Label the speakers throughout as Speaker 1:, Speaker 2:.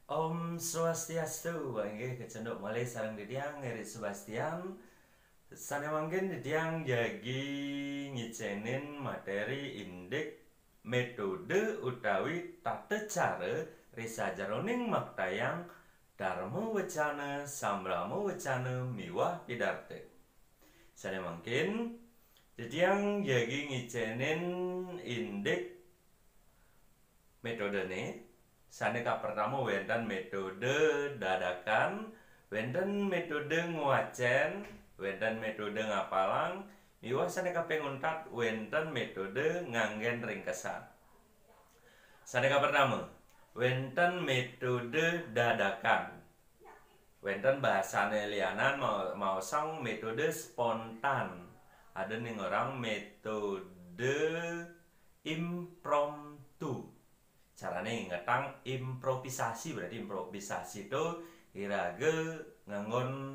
Speaker 1: Om Swastiastu, bangke kecenduk malih sareng Didiang Eri Sebastian. Sane mangkin Didiang jagi ngicenin materi indik metode utawi tata cara risa jaroning maktayang Dharma Wacana Sambrama Wacana miwah pidarte. Sane mangkin Didiang jagi ngicenin indik metode nih. Saneka pertama wenten metode dadakan, wenten metode nguacen, wenten metode ngapalang, miwah saneka penguntat wenten metode nganggen ringkesan. Saneka pertama, wenten metode dadakan. Wenten bahasane lianan mau sang metode spontan. Ada nih orang metode impromptu. Caranya ngetang improvisasi, berarti improvisasi itu irage nganggon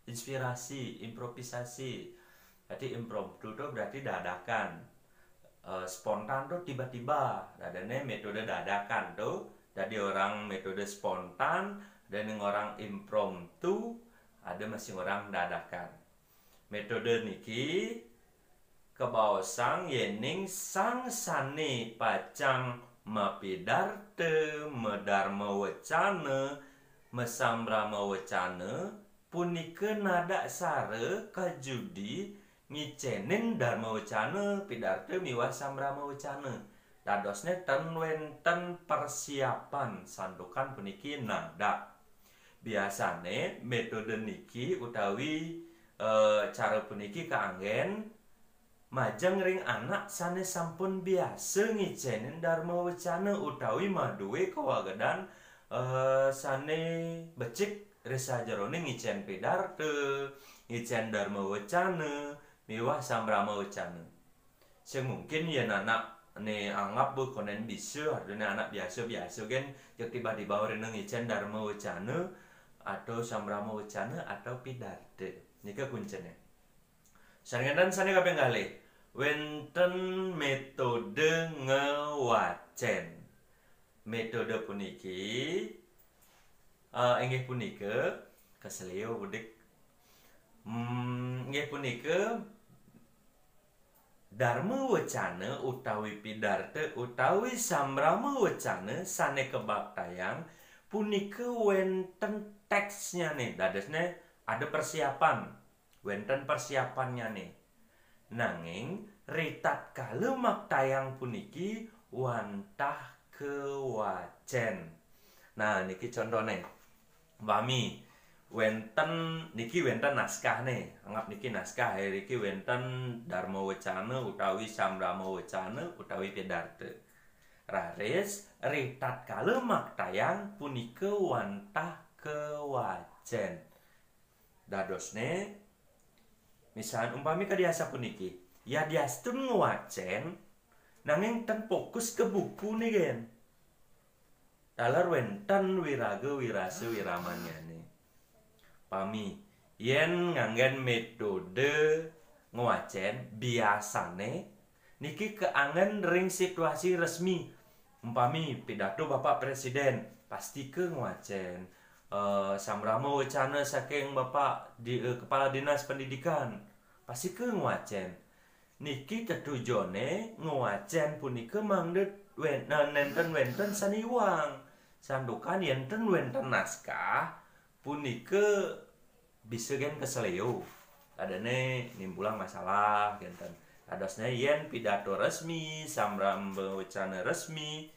Speaker 1: inspirasi, improvisasi. Berarti impromptu itu berarti dadakan. Spontan tuh tiba-tiba. Adanya metode dadakan tuh. Jadi orang metode spontan dan yang orang impromptu, ada masing orang dadakan. Metode niki kebaosang yening sang sane pacang mapidarte medharma wacana mesambrama wacana punika nada sare kajudi ngicenin dharma wacana pidarte miwah sambrama wacana. Dadosne ten wenten persiapan sandukan puniki nada. Biasane metode niki utawi cara puniki kaanggen majeng ring anak sane sampun biasa ngicenin dharma wacana utawi maduwe kawagedan sane becik risa jarone ngicen pidarte, ngicen dharma wacana miwah sambrama wacana. Sing mungkin yen anak ne anggap bu konen bisa artinya anak biasa-biasa kan jek tiba-tiba rene ngicen dharma wacana atau sambrama wacana atau pidarte. Nika kuncene. Saringan sane kaping kalih wenten metode ngewacen. Metode puniki inggih punika keselio budik. Inggih punika dharma wacana utawi pidarte utawi sambrama wacana sane kebaktayang punika wenten teksnya nih. Dadasnya ada persiapan. Wenten persiapannya nih. Nanging ritat kala maktayang puniki wantah kewacen. Nah niki contohnya Bami wenten niki wenten naskah nih. Anggap niki naskah iki wenten dharma wacana utawi sambrama wacana utawi pidarte. Raris ritat kala maktayang punika wantah kewacen. Dadosne misalnya umpami kadiasa puniki, ya diastun ngewacen, nanging ten fokus ke buku nih gen. Dalar wenten wiraga wirasa wiramanya nih. Pami, yen nganggen metode ngewacen biasane niki keangen ring situasi resmi. Umpami pidato Bapak Presiden pasti ke ngewacen. Sambrama wacana saking Bapak Kepala Dinas Pendidikan pasti ke ngewacen. Niki tetujone ngewacen punika mangdet nenten saniwang sandukan yenten wenten naskah punika bisa gen keseleo adane nimbulang masalah genten. Adosnya yen pidato resmi sambrama wacana resmi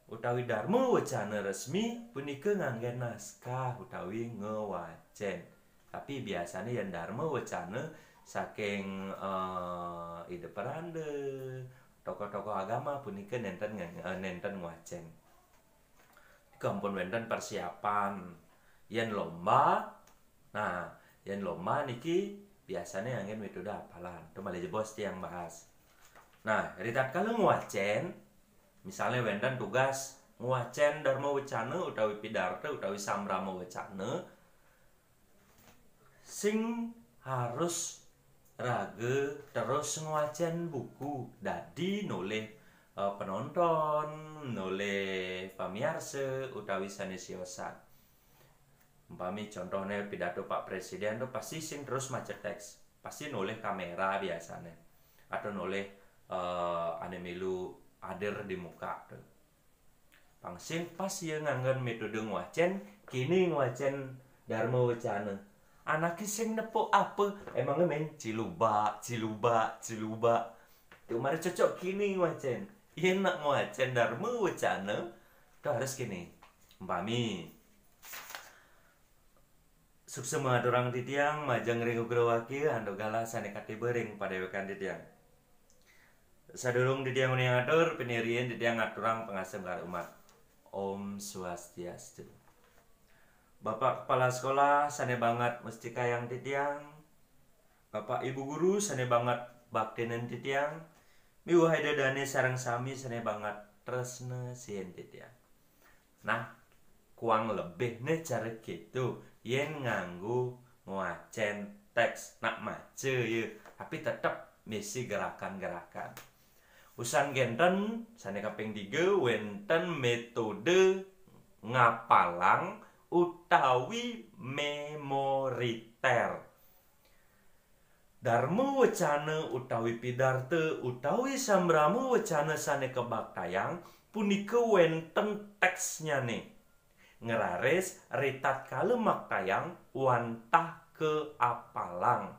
Speaker 1: utawi dharma wacana resmi punika nganggen naskah utawi ngewacen. Tapi biasanya yang dharma wacana saking ide perande tokoh-tokoh agama punika nenten ngewacen. Kampun wenten persiapan yen lomba. Nah, yen lomba niki biasanya nganggen metode hafalan. Itu malah bos yang bahas. Nah, ritat kala ngewacen misalnya wenten tugas ngewacen dharma wacana utawi pidarte utawi sambrama wacana sing harus rage terus ngewacen buku dadi noleh penonton, noleh pamiarsa utawi sanesiosan. Umpami contohnya pidato Pak Presiden tuh pasti sing terus macet teks, pasti noleh kamera biasanya, atau noleh ane milu ader di muka tuh. Pangsing pas ya nganggen metode ngwacen, kini ngwacen Dharma Wacana. Anaknya sing nepuk apa? Emangnya main ciluba. Tuh mari cocok kini ngwacen. Iya nak ngwacen Dharma Wacana, tuh harus kini. Umpami suksema orang titiang majang ringu gerawaki ando gala sanekati bering pada wekan titiang. Sadurung titiang uning atur penirian titiang aturang pengasem kar umat. Om Swastiastu. Bapak Kepala Sekolah sane banget mesti kayang titiang. Bapak Ibu Guru sane banget baktinen titiang. Miwah dane sarang sami sane banget tresna sien titiang. Nah, kurang lebih nih cara gitu yen nganggu ngwacen teks nak mace ya, tapi tetap misi gerakan-gerakan. Usan genten sane kaping 3 wenten metode ngapalang utawi memoriter. Dharma Wacana utawi pidarte utawi sambrama wacana sane kebaktayang punika wenten teksnya nih. Ngeraris ritat kalemak tayang wantah ke apalang.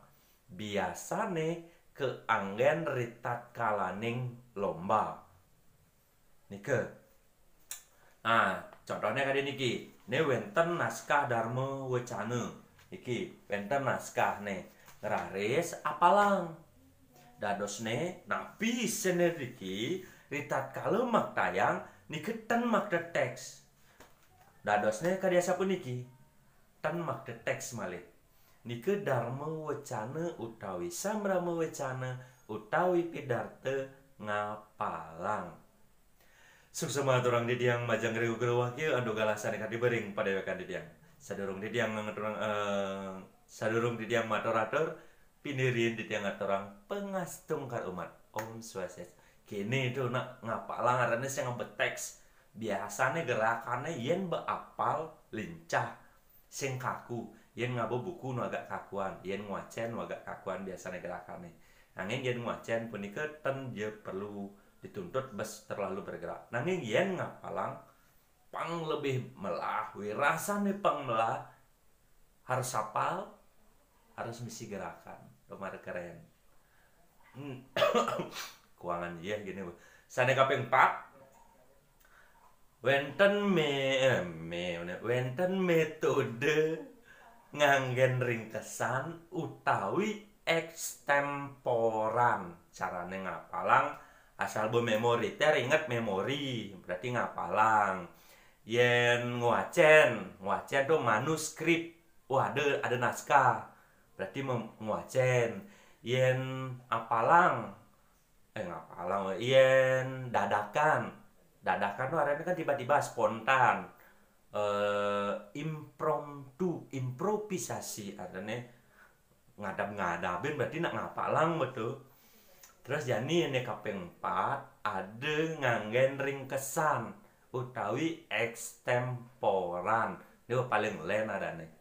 Speaker 1: Biasane keanggen ritat kalaning lomba. Nike. Nah, contohnya kali niki. Ini wenten naskah Dharma Wacana. Iki wenten naskah nih. Ngeraris apalang. Dadosne napi seneriki ritat kalemak tayang niketan makda teks. Dadosnya kadiasa puniki tan makda teks malih. Nike Dharma Wacana utawi sambrama wacana utawi pidarte ngapalang. Suksema aturang didiang majang rigu gerewah kieu ando galasan kadi bering pada wekan didiang. Sadurung didiang ngaturang sadurung didiang matur-atur pinirian didiang aturang pengastung kar umat. Om Swastiastu. Kini itu nak ngapalang arane sing ngebeteks. Biasanya gerakannya yen beapal lincah sing kaku, yen ngabo buku nu agak kakuan, yen ngwacen nu agak kakuan biasanya gerakannya. Nanging yen ngwacen punika ten dia perlu dituntut bes terlalu bergerak. Nanging yen ngapalang pang lebih melah, wirasane pang melah harus apal, harus misi gerakan. Domar keren. Kuangan dia gini. Sane kaping 4 wenten metode nganggen ringkesan utawi ekstemporan. Carane ngapalang asal memoriter ingat memori berarti ngapalang. Yen ngwacen tuh manuskrip. Wah, ada naskah. Berarti ngwacen. Yen apalang yen dadakan tuh artinya kan tiba-tiba spontan, improvisasi artinya ngadap-ngadapin berarti nak ngapalang betul. Terus jani ini kaping 4 ada nganggen ringkesan utawi ekstemporan. Itu paling lain adane.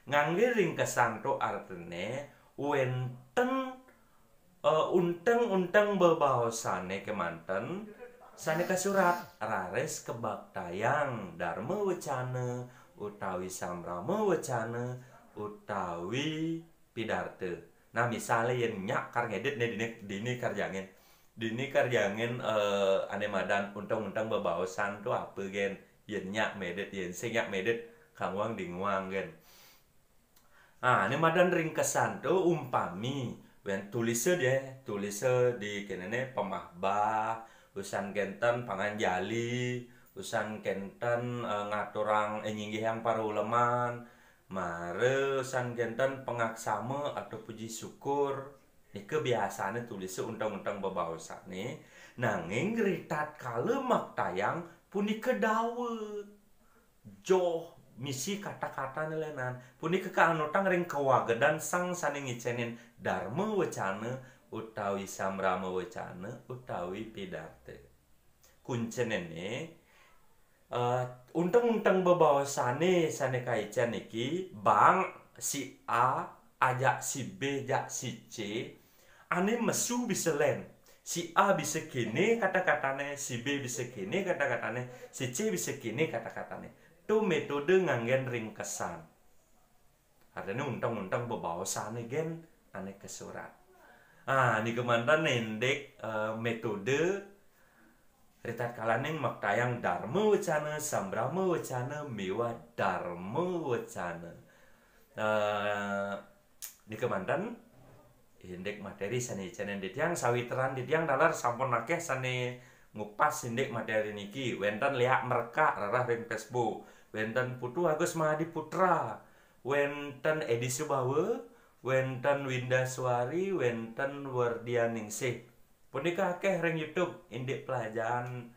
Speaker 1: Nganggen ringkesan tuh artinya wenten unteng bebaosane kemanten sane kasurat rares kebaktayang Dharma Wacana utawi sambrama wacana utawi pidarte. Nah misalnya yang nyak kar ngedit nih dini karjangin ane madan unteng bebaosan tuh apa gen yen nyak medit yen sing nyak medit kangwang dingwang gen. Ah ane madan ringkesan tuh umpami wen tulise di kenene pemahbah usan kenten panganjali, usan kenten ngaturang nyinggihang para uleman, mare usan kenten pengaksama atau puji syukur. Nike biasanya tulis untang-untang bebaosane. Nanging ritat kalemak tayang punika dawet. Joh misi kata-kata nelenan. Punika kaanutang ring kawagedan sang sane ngicenin Dharma Wacana utawi sambrama wacana utawi pidarte. kuncenene unteng-unteng bebawasane sane kaican iki bang si A ajak si B jak si C ane mesu bisa len si A bisa kene kata-katane si B bisa kene kata-katane si C bisa kene kata-katane tu metode nganggen ringkesan artinya unteng-unteng bebawasane gen ane kesurat ini kemantan nendek metode Ritat kalaning maktayang dharma wacana sambrama wacana mewa dharma wacana. Di kemantan indek materi sane channel ditiang sawiteran ditiang dalar sampun akeh sane ngupas indek materi niki wenten liak mereka rarah ring Facebook wenten Putu Agus Mahadi Putra wenten Edi Subawa wenten Winda Suari wenten Wardianingsih punika akeh ring YouTube indek pelajaran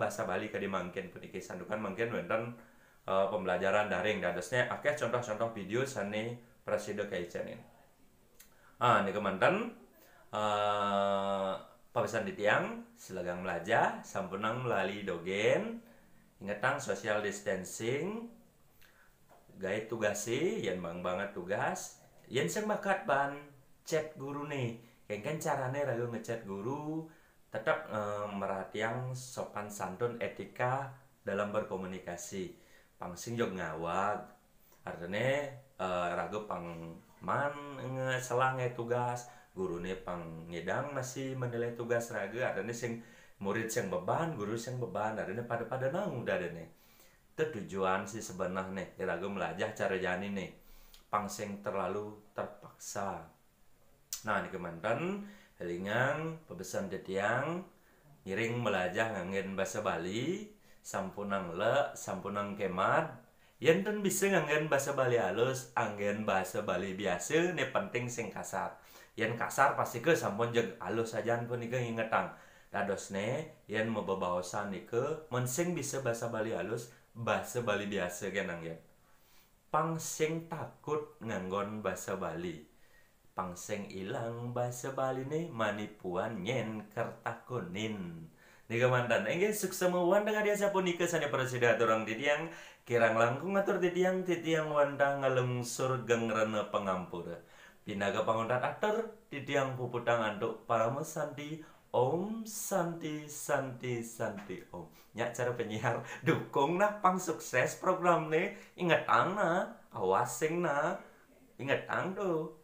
Speaker 1: bahasa Bali kadi mangken puniki sandukan mangken wenten pembelajaran daring dadosnya akeh contoh-contoh video sane prasido kaicanin. Ini kemantan pabesan di tiang selegang belajar sampunang melalui dogen ingetang social distancing gaya tugasi yang bang banget tugas yang sebakat ban chat guru nih kan carane ragu ngechat guru tetap merhatiang sopan santun etika dalam berkomunikasi pangsing jog ngawag artinya ragu pangman selang tugas gurune pang ngedang masih menilai tugas ragu artinya sing murid sing beban guru sing beban artinya pada nang udah deh itu tujuan sih sebenarnya ragu melajah cara jani nih pangsing terlalu terpaksa. Nah, ini kemantan helingang pebesan detiang ngiring melajah nganggen bahasa Bali sampunang le sampunang kemat yen bisa nganggen bahasa Bali halus anggen bahasa Bali biasa ne penting sing kasar yen kasar pasti ke sampun jeg halus sajan pun nika ngingetang dadosne yen mau bebawasan nika mensing bisa bahasa Bali halus bahasa Bali biasa kan anggen pang sing takut nganggon bahasa Bali pangseng ilang bahasa Bali nih manipuan nyen kertakunin nih kemantan enggak sukses mewan dengan dia sapun nikah sana presida orang titiang kirang langkung atur titiang wandang ngalungsur gengrena pengampura pinaga pangundat atur titiang puputang anduk para mesanti Om Santi Santi Santi Om nyak cara penyiar dukung nah pang sukses program nih ingat ana awasing nah ingat ang tuh